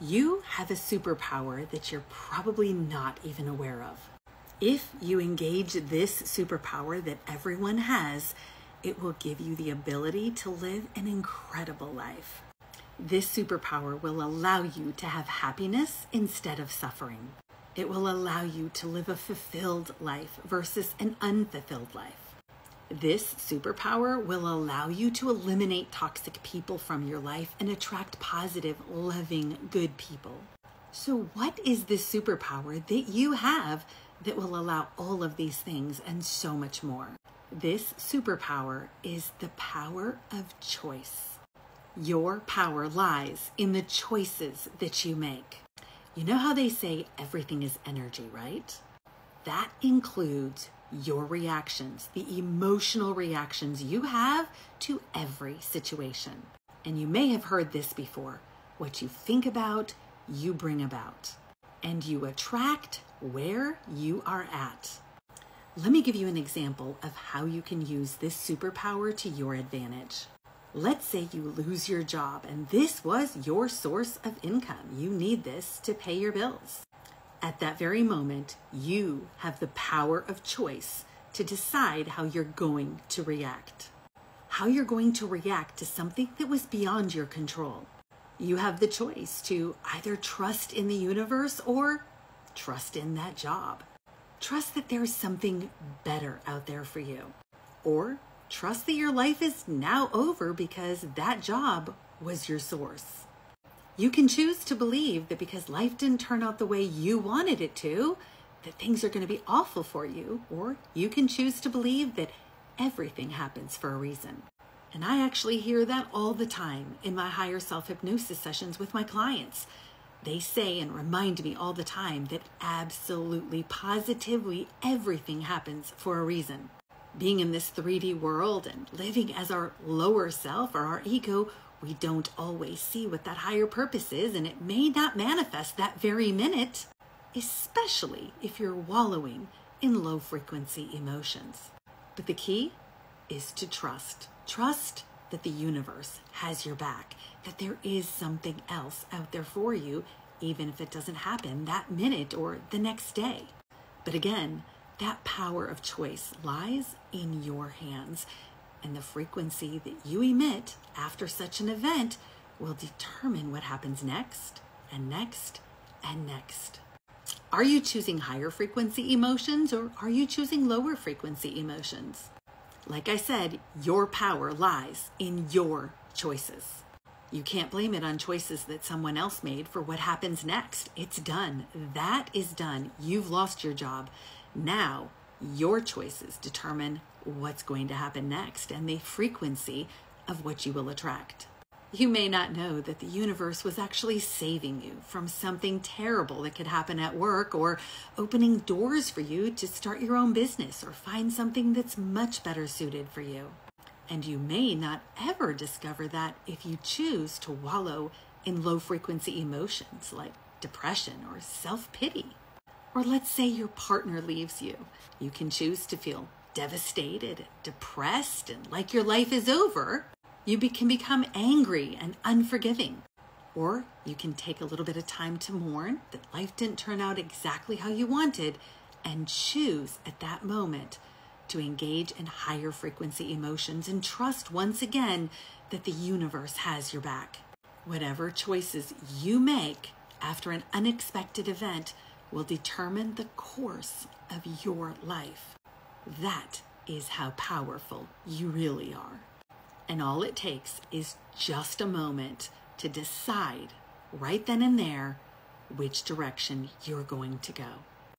You have a superpower that you're probably not even aware of. If you engage this superpower that everyone has, it will give you the ability to live an incredible life. This superpower will allow you to have happiness instead of suffering. It will allow you to live a fulfilled life versus an unfulfilled life. This superpower will allow you to eliminate toxic people from your life and attract positive, loving, good people. So what is this superpower that you have that will allow all of these things and so much more? This superpower is the power of choice. Your power lies in the choices that you make. You know how they say everything is energy, right? That includes your reactions, the emotional reactions you have to every situation. And you may have heard this before. What you think about, you bring about. And you attract where you are at. Let me give you an example of how you can use this superpower to your advantage. Let's say you lose your job and this was your source of income. You need this to pay your bills. At that very moment, you have the power of choice to decide how you're going to react. How you're going to react to something that was beyond your control. You have the choice to either trust in the universe or trust in that job. Trust that there's something better out there for you. Or trust that your life is now over because that job was your source. You can choose to believe that because life didn't turn out the way you wanted it to, that things are going to be awful for you, or you can choose to believe that everything happens for a reason. And I actually hear that all the time in my higher self hypnosis sessions with my clients. They say and remind me all the time that absolutely, positively everything happens for a reason. Being in this 3D world and living as our lower self or our ego, we don't always see what that higher purpose is, and it may not manifest that very minute, especially if you're wallowing in low frequency emotions. But the key is to trust. Trust that the universe has your back, that there is something else out there for you, even if it doesn't happen that minute or the next day. But again, that power of choice lies in your hands. And the frequency that you emit after such an event will determine what happens next and next and next. Are you choosing higher frequency emotions or are you choosing lower frequency emotions? Like I said, your power lies in your choices. You can't blame it on choices that someone else made for what happens next. It's done. That is done. You've lost your job. Now, your choices determine what's going to happen next and the frequency of what you will attract. You may not know that the universe was actually saving you from something terrible that could happen at work or opening doors for you to start your own business or find something that's much better suited for you. And you may not ever discover that if you choose to wallow in low frequency emotions like depression or self-pity. Or let's say your partner leaves you. You can choose to feel devastated, depressed, and like your life is over. You can become angry and unforgiving. Or you can take a little bit of time to mourn that life didn't turn out exactly how you wanted and choose at that moment to engage in higher frequency emotions and trust once again that the universe has your back. Whatever choices you make after an unexpected event will determine the course of your life. That is how powerful you really are. And all it takes is just a moment to decide right then and there which direction you're going to go.